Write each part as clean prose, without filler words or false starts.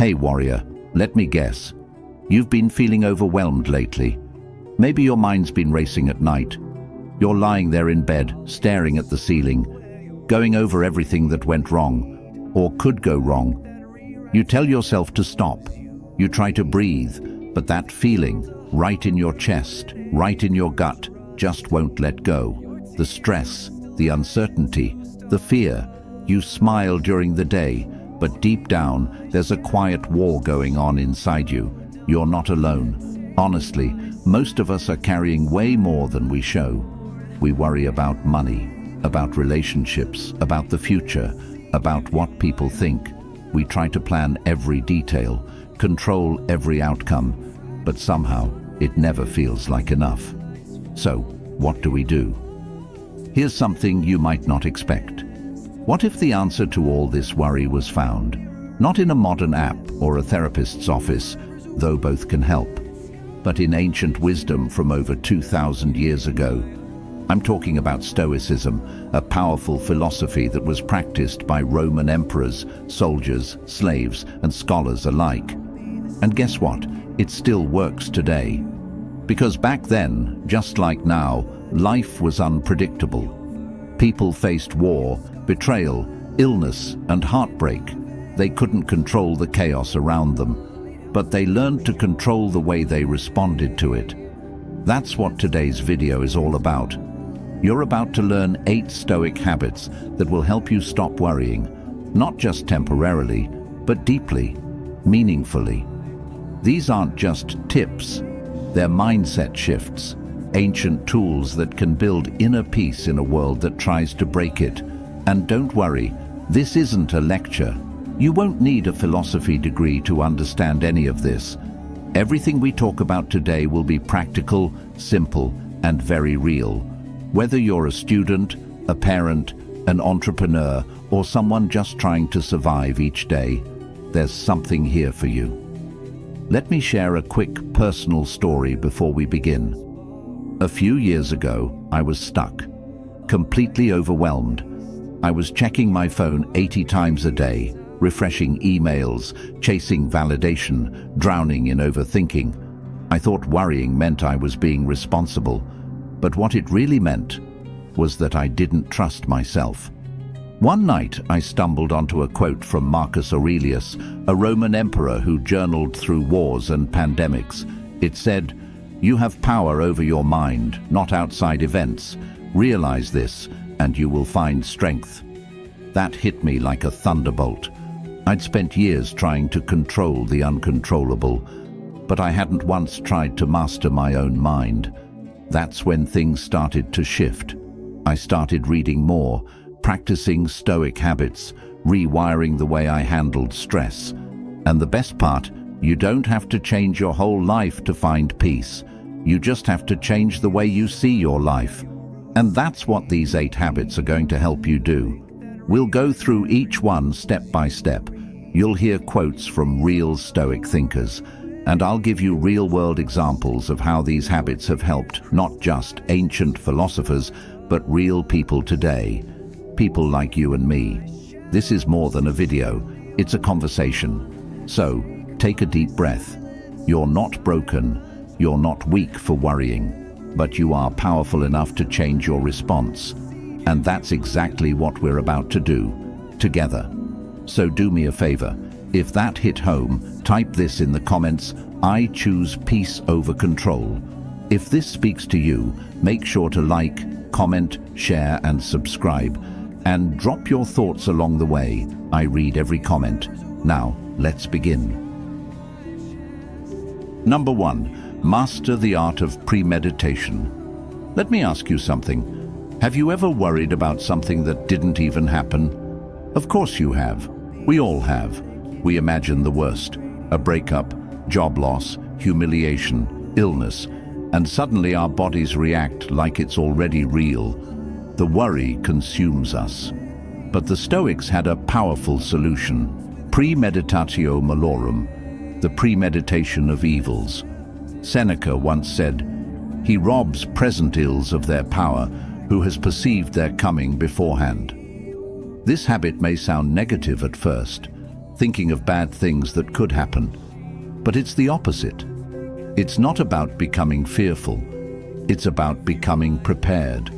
Hey warrior, let me guess. You've been feeling overwhelmed lately. Maybe your mind's been racing at night. You're lying there in bed, staring at the ceiling, going over everything that went wrong, or could go wrong. You tell yourself to stop. You try to breathe, but that feeling, right in your chest, right in your gut, just won't let go. The stress, the uncertainty, the fear. You smile during the day, but deep down, there's a quiet war going on inside you. You're not alone. Honestly, most of us are carrying way more than we show. We worry about money, about relationships, about the future, about what people think. We try to plan every detail, control every outcome, but somehow it never feels like enough. So, what do? Here's something you might not expect. What if the answer to all this worry was found, not in a modern app or a therapist's office, though both can help, but in ancient wisdom from over 2,000 years ago? I'm talking about Stoicism, a powerful philosophy that was practiced by Roman emperors, soldiers, slaves, and scholars alike. And guess what? It still works today. Because back then, just like now, life was unpredictable. People faced war, betrayal, illness, and heartbreak. They couldn't control the chaos around them, but they learned to control the way they responded to it. That's what today's video is all about. You're about to learn 8 Stoic habits that will help you stop worrying, not just temporarily, but deeply, meaningfully. These aren't just tips, they're mindset shifts, ancient tools that can build inner peace in a world that tries to break it. And don't worry, this isn't a lecture. You won't need a philosophy degree to understand any of this. Everything we talk about today will be practical, simple, and very real. Whether you're a student, a parent, an entrepreneur, or someone just trying to survive each day, there's something here for you. Let me share a quick personal story before we begin. A few years ago, I was stuck, completely overwhelmed. I was checking my phone 80 times a day, refreshing emails, chasing validation, drowning in overthinking. I thought worrying meant I was being responsible, but what it really meant was that I didn't trust myself. One night, I stumbled onto a quote from Marcus Aurelius, a Roman emperor who journaled through wars and pandemics. It said, "You have power over your mind, not outside events. Realize this, and you will find strength." That hit me like a thunderbolt. I'd spent years trying to control the uncontrollable, but I hadn't once tried to master my own mind. That's when things started to shift. I started reading more, practicing Stoic habits, rewiring the way I handled stress. And the best part, you don't have to change your whole life to find peace. You just have to change the way you see your life. And that's what these 8 habits are going to help you do. We'll go through each one step by step. You'll hear quotes from real Stoic thinkers, and I'll give you real-world examples of how these habits have helped not just ancient philosophers, but real people today. People like you and me. This is more than a video, it's a conversation. So, take a deep breath. You're not broken, you're not weak for worrying, but you are powerful enough to change your response. And that's exactly what we're about to do, together. So do me a favor. If that hit home, type this in the comments: "I choose peace over control." If this speaks to you, make sure to like, comment, share, and subscribe. And drop your thoughts along the way. I read every comment. Now, let's begin. Number 1. Master the art of premeditation. Let me ask you something. Have you ever worried about something that didn't even happen? Of course you have. We all have. We imagine the worst. A breakup, job loss, humiliation, illness, and suddenly our bodies react like it's already real. The worry consumes us. But the Stoics had a powerful solution. Premeditatio malorum, the premeditation of evils. Seneca once said, "He robs present ills of their power, who has perceived their coming beforehand." This habit may sound negative at first. thinking of bad things that could happen. But it's the opposite. It's not about becoming fearful. It's about becoming prepared.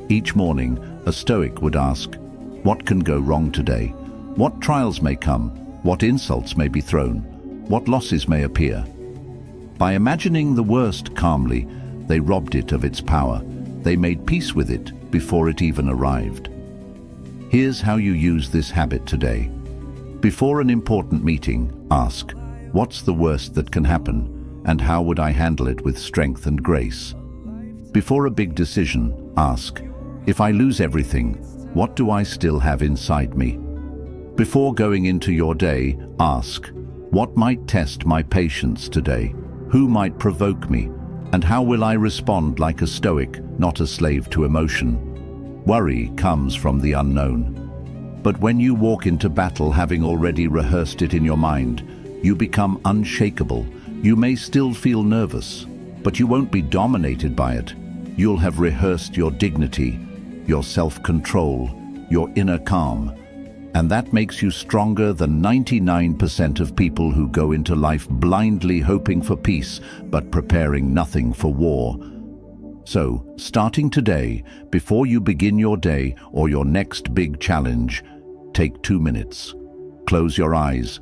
Each morning, a Stoic would ask, what can go wrong today? What trials may come? What insults may be thrown? What losses may appear? By imagining the worst calmly, they robbed it of its power. They made peace with it before it even arrived. Here's how you use this habit today. Before an important meeting, ask, what's the worst that can happen, and how would I handle it with strength and grace? Before a big decision, ask, if I lose everything, what do I still have inside me? Before going into your day, ask, what might test my patience today? Who might provoke me? And how will I respond like a Stoic, not a slave to emotion? Worry comes from the unknown. But when you walk into battle having already rehearsed it in your mind, you become unshakable. You may still feel nervous, but you won't be dominated by it. You'll have rehearsed your dignity, your self-control, your inner calm. And that makes you stronger than 99% of people who go into life blindly hoping for peace, but preparing nothing for war. So, starting today, before you begin your day or your next big challenge, take 2 minutes, close your eyes,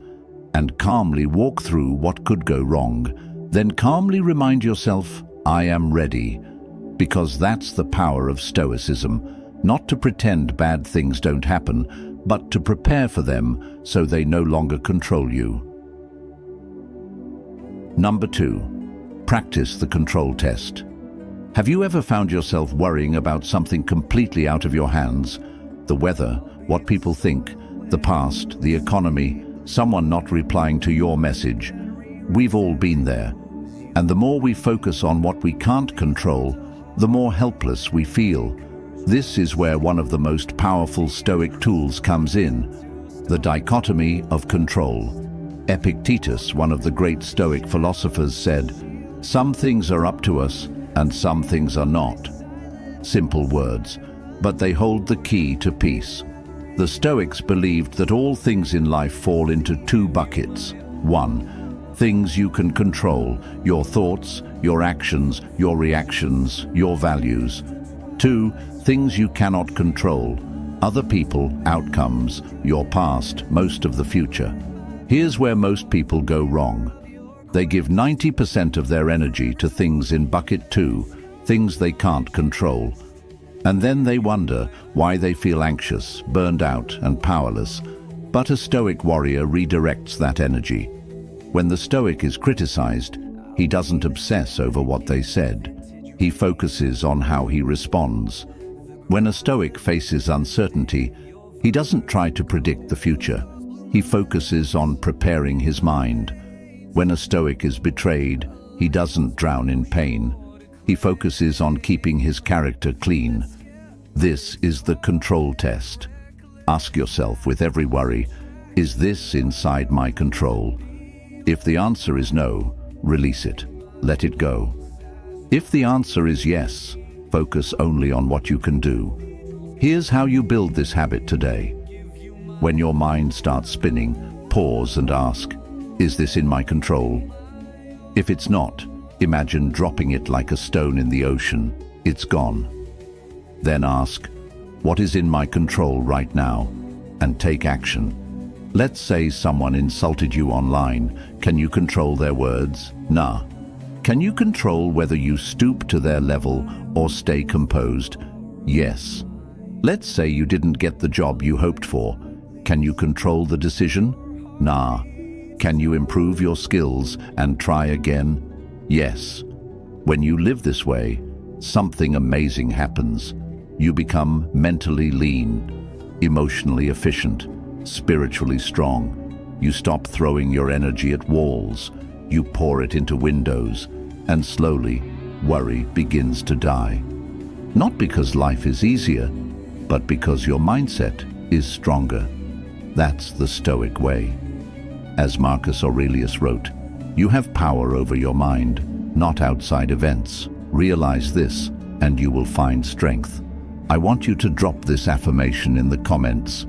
and calmly walk through what could go wrong. Then calmly remind yourself, I am ready. Because that's the power of Stoicism, not to pretend bad things don't happen, but to prepare for them so they no longer control you. Number 2, practice the control test. Have you ever found yourself worrying about something completely out of your hands? The weather, what people think, the past, the economy, someone not replying to your message. We've all been there. And the more we focus on what we can't control, the more helpless we feel. This is where one of the most powerful Stoic tools comes in, the dichotomy of control. Epictetus, one of the great Stoic philosophers, said, some things are up to us and some things are not. Simple words, but they hold the key to peace. The Stoics believed that all things in life fall into 2 buckets. 1, things you can control, your thoughts, your actions, your reactions, your values. 2, things you cannot control, other people, outcomes, your past, most of the future. Here's where most people go wrong. They give 90% of their energy to things in bucket 2, things they can't control. And then they wonder why they feel anxious, burned out, and powerless. But a Stoic warrior redirects that energy. When the Stoic is criticized, he doesn't obsess over what they said. He focuses on how he responds. When a Stoic faces uncertainty, he doesn't try to predict the future. He focuses on preparing his mind. When a Stoic is betrayed, he doesn't drown in pain. He focuses on keeping his character clean. This is the control test. Ask yourself with every worry, is this inside my control? If the answer is no, release it. Let it go. If the answer is yes, focus only on what you can do. Here's how you build this habit today. When your mind starts spinning, pause and ask, is this in my control? If it's not, imagine dropping it like a stone in the ocean. It's gone. Then ask, what is in my control right now? And take action. Let's say someone insulted you online. Can you control their words? Nah. Can you control whether you stoop to their level or stay composed? Yes. Let's say you didn't get the job you hoped for. Can you control the decision? Nah. Can you improve your skills and try again? Yes. When you live this way, something amazing happens. You become mentally lean, emotionally efficient, spiritually strong. You stop throwing your energy at walls. You pour it into windows, and slowly, worry begins to die. Not because life is easier, but because your mindset is stronger. That's the Stoic way. As Marcus Aurelius wrote, you have power over your mind, not outside events. Realize this, and you will find strength. I want you to drop this affirmation in the comments.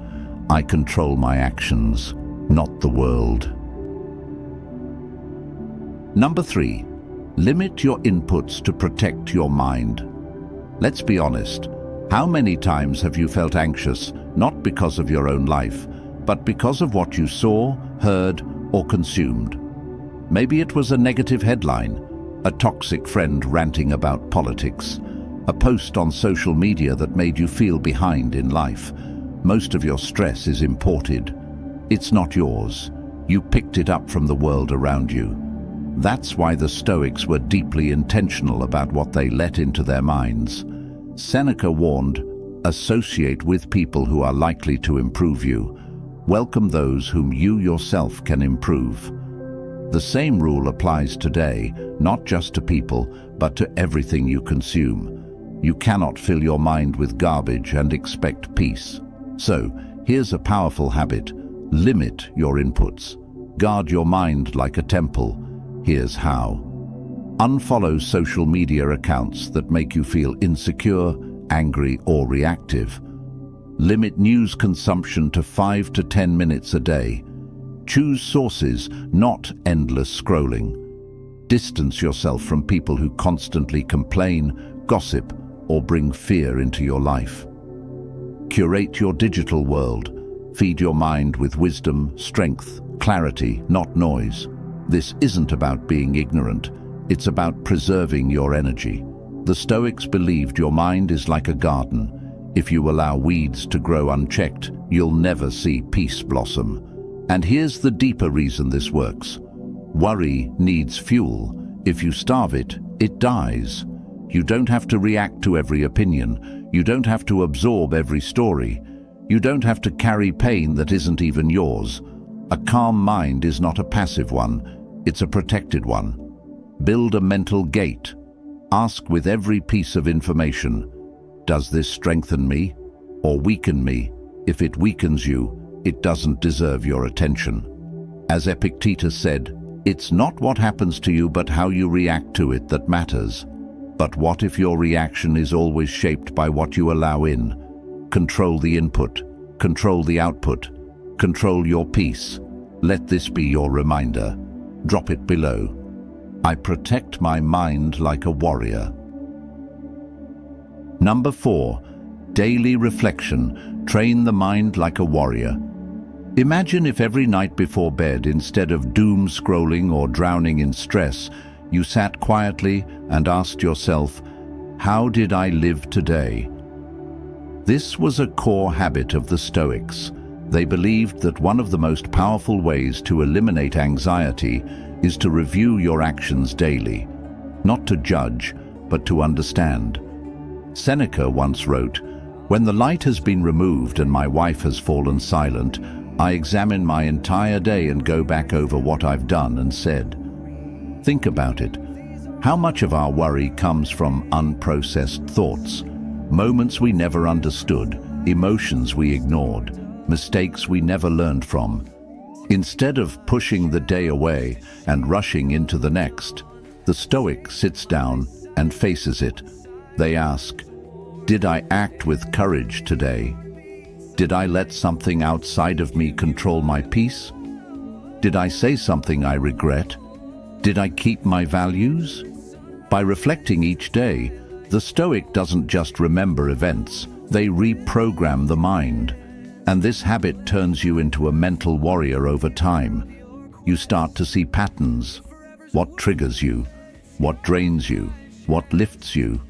I control my actions. not the world. Number 3, limit your inputs to protect your mind. Let's be honest. How many times have you felt anxious, not because of your own life, but because of what you saw, heard, or consumed? Maybe it was a negative headline, a toxic friend ranting about politics, a post on social media that made you feel behind in life. Most of your stress is imported. It's not yours. You picked it up from the world around you. That's why the Stoics were deeply intentional about what they let into their minds. Seneca warned, "Associate with people who are likely to improve you. Welcome those whom you yourself can improve." The same rule applies today, not just to people, but to everything you consume. You cannot fill your mind with garbage and expect peace. So, here's a powerful habit. Limit your inputs. Guard your mind like a temple. Here's how. Unfollow social media accounts that make you feel insecure, angry, or reactive. Limit news consumption to 5 to 10 minutes a day. Choose sources, not endless scrolling. Distance yourself from people who constantly complain, gossip, or bring fear into your life. Curate your digital world. Feed your mind with wisdom, strength, clarity, not noise. This isn't about being ignorant. It's about preserving your energy. The Stoics believed your mind is like a garden. If you allow weeds to grow unchecked, you'll never see peace blossom. And here's the deeper reason this works. Worry needs fuel. If you starve it, it dies. You don't have to react to every opinion. You don't have to absorb every story. You don't have to carry pain that isn't even yours. A calm mind is not a passive one. It's a protected one. Build a mental gate. Ask with every piece of information, does this strengthen me or weaken me? If it weakens you, it doesn't deserve your attention. As Epictetus said, it's not what happens to you but how you react to it that matters. But what if your reaction is always shaped by what you allow in? Control the input, control the output, control your peace. Let this be your reminder. Drop it below. I protect my mind like a warrior. Number 4, daily reflection. Train the mind like a warrior. Imagine if every night before bed, instead of doom scrolling or drowning in stress, you sat quietly and asked yourself, how did I live today? This was a core habit of the Stoics. They believed that one of the most powerful ways to eliminate anxiety is to review your actions daily, not to judge, but to understand. Seneca once wrote, "When the light has been removed and my wife has fallen silent, I examine my entire day and go back over what I've done and said." Think about it. How much of our worry comes from unprocessed thoughts, moments we never understood, emotions we ignored, mistakes we never learned from? Instead of pushing the day away and rushing into the next, the Stoic sits down and faces it. They ask, did I act with courage today? Did I let something outside of me control my peace? Did I say something I regret? Did I keep my values? By reflecting each day, the Stoic doesn't just remember events, they reprogram the mind. And this habit turns you into a mental warrior over time. You start to see patterns. What triggers you? What drains you? What lifts you?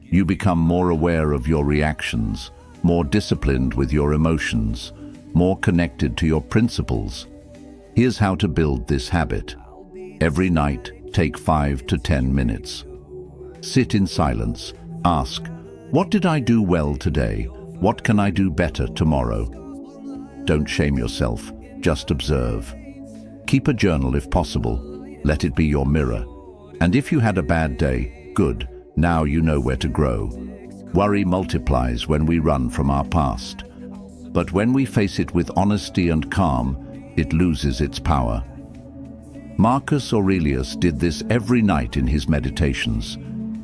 You become more aware of your reactions, more disciplined with your emotions, more connected to your principles. Here's how to build this habit. Every night, take 5 to 10 minutes. Sit in silence. Ask, what did I do well today? What can I do better tomorrow? Don't shame yourself, just observe. Keep a journal if possible. Let it be your mirror. And if you had a bad day, good, now you know where to grow. Worry multiplies when we run from our past. But when we face it with honesty and calm, it loses its power. Marcus Aurelius did this every night in his meditations.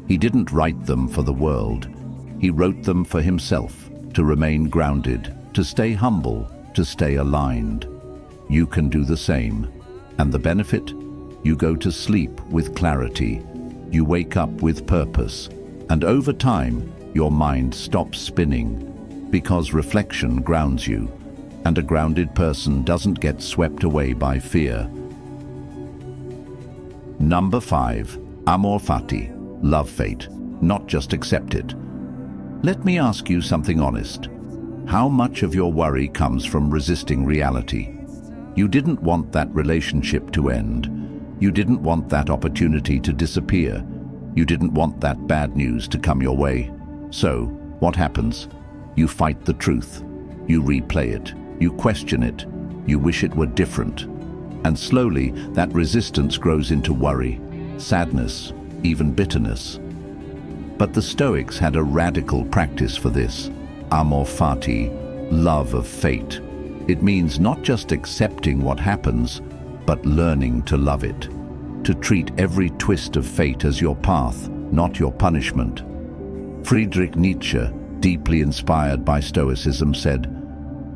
He didn't write them for the world. He wrote them for himself, to remain grounded, to stay humble, to stay aligned. you can do the same. And the benefit? You go to sleep with clarity. You wake up with purpose. And over time, your mind stops spinning, because reflection grounds you, and a grounded person doesn't get swept away by fear. Number 5. Amor fati. Love fate, not just accept it. Let me ask you something honest. How much of your worry comes from resisting reality? You didn't want that relationship to end. You didn't want that opportunity to disappear. You didn't want that bad news to come your way. So, what happens? You fight the truth. You replay it. You question it. You wish it were different. And slowly, that resistance grows into worry, sadness, even bitterness. But the Stoics had a radical practice for this. Amor fati, love of fate. It means not just accepting what happens, but learning to love it. To treat every twist of fate as your path, not your punishment. Friedrich Nietzsche, deeply inspired by Stoicism, said,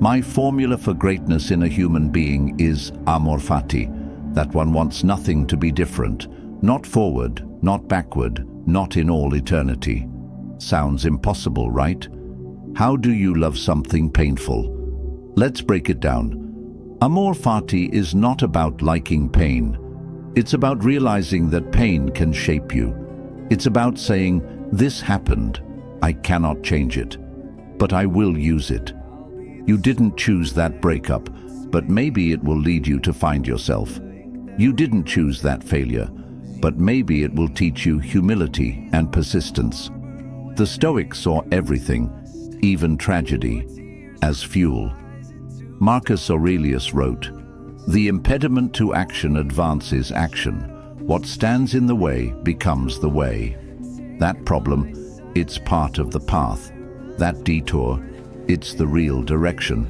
"My formula for greatness in a human being is amor fati, that one wants nothing to be different, not forward, not backward, not in all eternity." Sounds impossible, right? How do you love something painful? Let's break it down. Amor fati is not about liking pain. It's about realizing that pain can shape you. It's about saying, "This happened. I cannot change it, but I will use it." You didn't choose that breakup, but maybe it will lead you to find yourself. You didn't choose that failure, but maybe it will teach you humility and persistence. The Stoics saw everything, even tragedy, as fuel. Marcus Aurelius wrote, "The impediment to action advances action. What stands in the way becomes the way." That problem, it's part of the path. That detour, it's the real direction.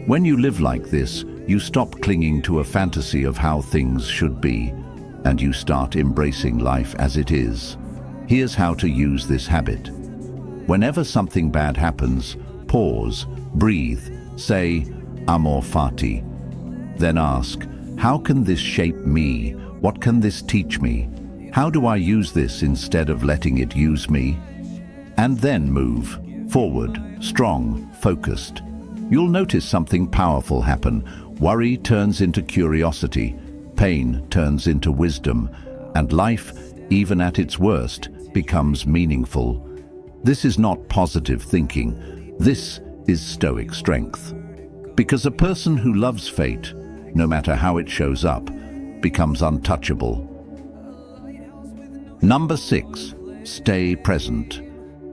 When you live like this, you stop clinging to a fantasy of how things should be, and you start embracing life as it is. Here's how to use this habit. Whenever something bad happens, pause, breathe, say, "Amor fati." Then ask, how can this shape me? What can this teach me? How do I use this instead of letting it use me? And then move forward, strong, focused. You'll notice something powerful happen. Worry turns into curiosity, pain turns into wisdom, and life, even at its worst, becomes meaningful. This is not positive thinking. This is Stoic strength. Because a person who loves fate, no matter how it shows up, becomes untouchable. Number 6, stay present.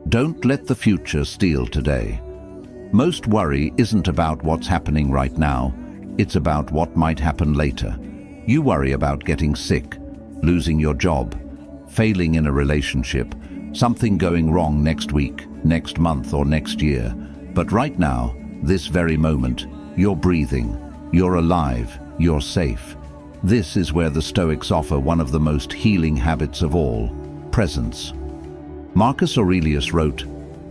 Don't let the future steal today. Most worry isn't about what's happening right now. It's about what might happen later. You worry about getting sick, losing your job, failing in a relationship, something going wrong next week, next month, or next year. But right now, this very moment, you're breathing, you're alive, you're safe. This is where the Stoics offer one of the most healing habits of all, presence. Marcus Aurelius wrote,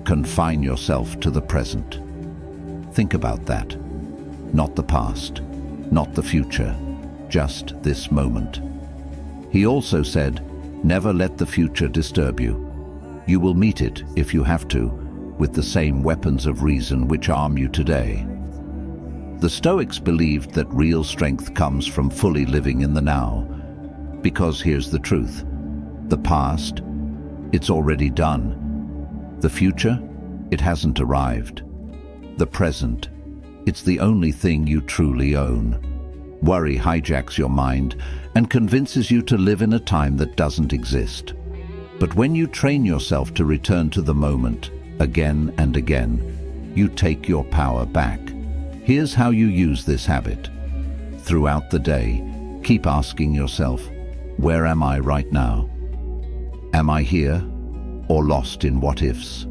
"Confine yourself to the present." Think about that. Not the past, not the future, just this moment. He also said, "Never let the future disturb you. You will meet it, if you have to, with the same weapons of reason which arm you today." The Stoics believed that real strength comes from fully living in the now. Because here's the truth. The past, it's already done. The future, it hasn't arrived. The present, it's the only thing you truly own. Worry hijacks your mind and convinces you to live in a time that doesn't exist. But when you train yourself to return to the moment, again and again, you take your power back. Here's how you use this habit. Throughout the day, keep asking yourself, where am I right now? Am I here or lost in what-ifs?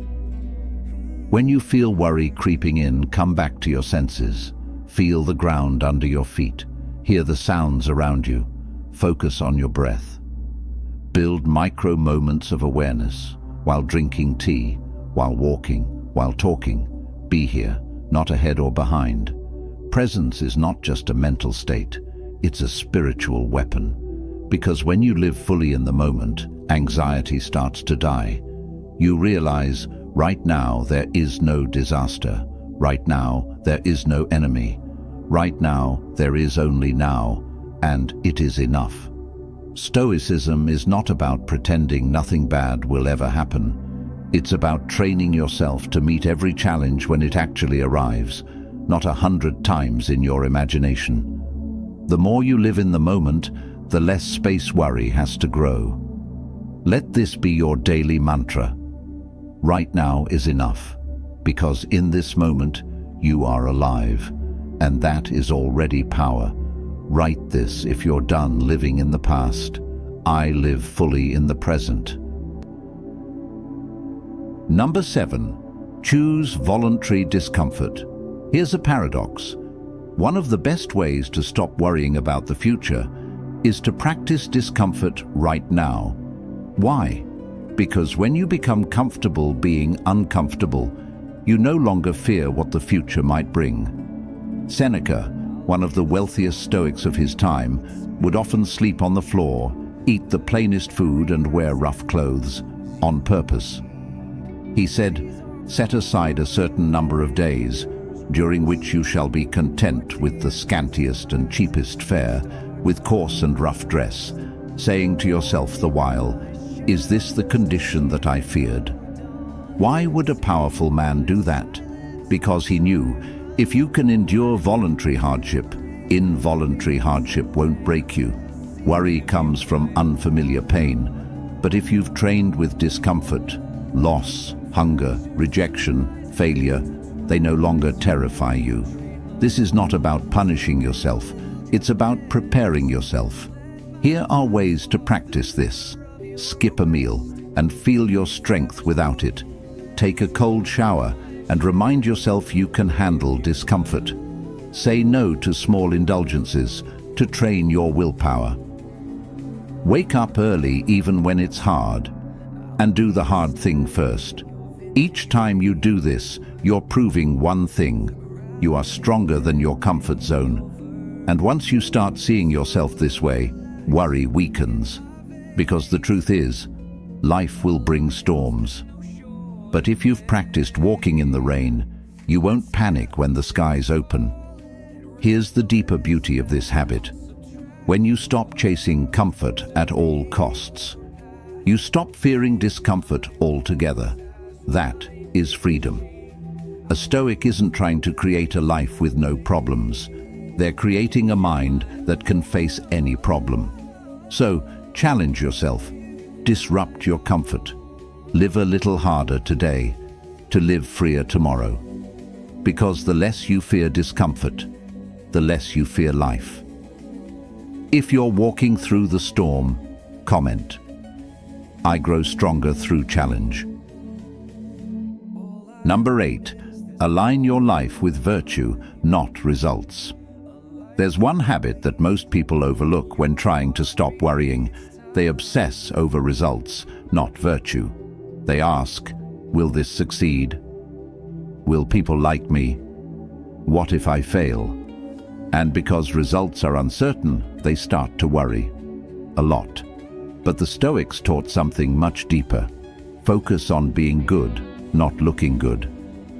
When you feel worry creeping in, come back to your senses. Feel the ground under your feet. Hear the sounds around you. Focus on your breath. Build micro moments of awareness while drinking tea, while walking, while talking. Be here, not ahead or behind. Presence is not just a mental state, it's a spiritual weapon. Because when you live fully in the moment, anxiety starts to die. You realize, right now there is no disaster. Right now there is no enemy. Right now there is only now, and it is enough. Stoicism is not about pretending nothing bad will ever happen. It's about training yourself to meet every challenge when it actually arrives, not 100 times in your imagination. The more you live in the moment, the less space worry has to grow. Let this be your daily mantra. Right now is enough, because in this moment you are alive, and that is already power. Write this if you're done living in the past. I live fully in the present. Number 7. Choose voluntary discomfort. Here's a paradox. One of the best ways to stop worrying about the future is to practice discomfort right now. Why? Because when you become comfortable being uncomfortable, you no longer fear what the future might bring. Seneca, one of the wealthiest Stoics of his time, would often sleep on the floor, eat the plainest food and wear rough clothes, on purpose. He said, "Set aside a certain number of days, during which you shall be content with the scantiest and cheapest fare, with coarse and rough dress, saying to yourself the while, 'Is this the condition that I feared?'" Why would a powerful man do that? Because he knew, if you can endure voluntary hardship, involuntary hardship won't break you. Worry comes from unfamiliar pain, but if you've trained with discomfort, loss, hunger, rejection, failure, they no longer terrify you. This is not about punishing yourself, it's about preparing yourself. Here are ways to practice this. Skip a meal and feel your strength without it. Take a cold shower and remind yourself you can handle discomfort. Say no to small indulgences to train your willpower. Wake up early even when it's hard, and do the hard thing first. Each time you do this, you're proving one thing: you are stronger than your comfort zone. And once you start seeing yourself this way, worry weakens. Because the truth is, life will bring storms. But if you've practiced walking in the rain, you won't panic when the skies open. Here's the deeper beauty of this habit. When you stop chasing comfort at all costs, you stop fearing discomfort altogether. That is freedom. A Stoic isn't trying to create a life with no problems. They're creating a mind that can face any problem. So, challenge yourself. Disrupt your comfort. Live a little harder today to live freer tomorrow. Because the less you fear discomfort, the less you fear life. If you're walking through the storm, comment, "I grow stronger through challenge." Number 8. Align your life with virtue, not results. There's one habit that most people overlook when trying to stop worrying. They obsess over results, not virtue. They ask, will this succeed? Will people like me? What if I fail? And because results are uncertain, they start to worry. A lot. But the Stoics taught something much deeper. Focus on being good, not looking good.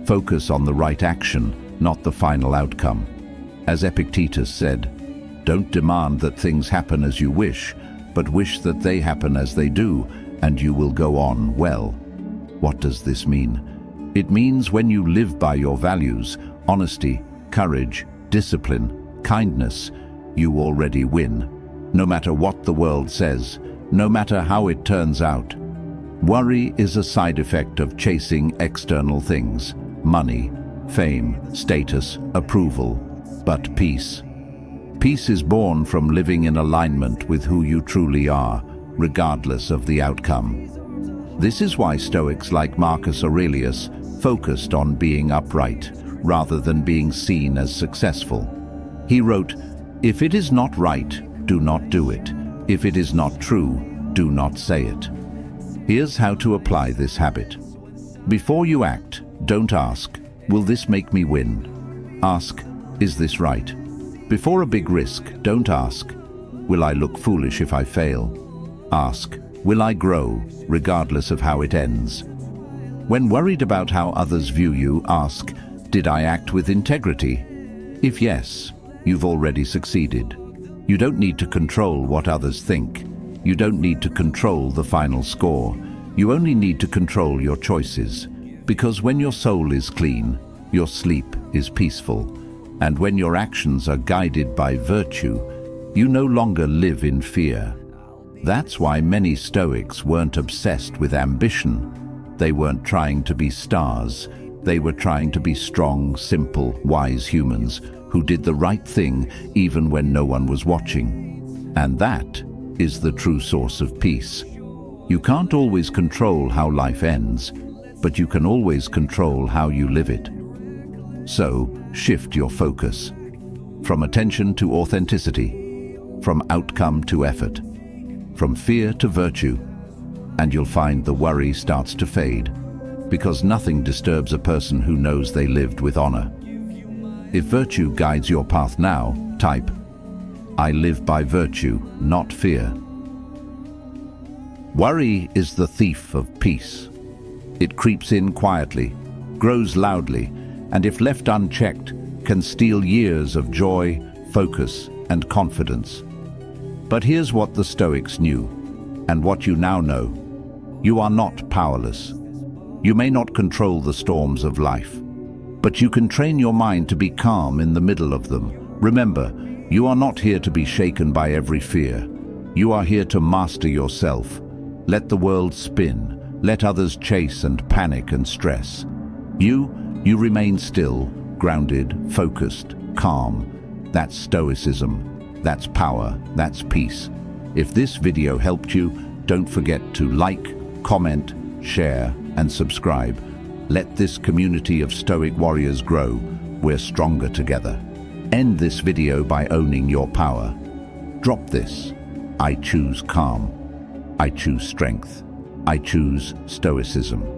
Focus on the right action, not the final outcome. As Epictetus said, don't demand that things happen as you wish, but wish that they happen as they do, and you will go on well. What does this mean? It means when you live by your values, honesty, courage, discipline, kindness, you already win. No matter what the world says, no matter how it turns out. Worry is a side effect of chasing external things: money, fame, status, approval. But peace. Peace is born from living in alignment with who you truly are, regardless of the outcome. This is why Stoics like Marcus Aurelius focused on being upright, rather than being seen as successful. He wrote, "If it is not right, do not do it. If it is not true, do not say it." Here's how to apply this habit. Before you act, don't ask, "Will this make me win?" Ask, Is this right? Before a big risk, don't ask, will I look foolish if I fail? Ask, will I grow, regardless of how it ends? When worried about how others view you, ask, did I act with integrity? If yes, you've already succeeded. You don't need to control what others think. You don't need to control the final score. You only need to control your choices. Because when your soul is clean, your sleep is peaceful. And when your actions are guided by virtue, you no longer live in fear. That's why many Stoics weren't obsessed with ambition. They weren't trying to be stars. They were trying to be strong, simple, wise humans who did the right thing even when no one was watching. And that is the true source of peace. You can't always control how life ends, but you can always control how you live it. So, shift your focus. From attention to authenticity, from outcome to effort, from fear to virtue, and you'll find the worry starts to fade, because nothing disturbs a person who knows they lived with honor. If virtue guides your path now, type, I live by virtue, not fear. Worry is the thief of peace. It creeps in quietly, grows loudly, and if left unchecked, can steal years of joy, focus, and confidence. But here's what the Stoics knew, and what you now know. You are not powerless. You may not control the storms of life, but you can train your mind to be calm in the middle of them. Remember, you are not here to be shaken by every fear. You are here to master yourself. Let the world spin. Let others chase and panic and stress. You remain still, grounded, focused, calm. That's Stoicism. That's power. That's peace. If this video helped you, don't forget to like, comment, share, and subscribe. Let this community of Stoic warriors grow. We're stronger together. End this video by owning your power. Drop this. I choose calm. I choose strength. I choose Stoicism.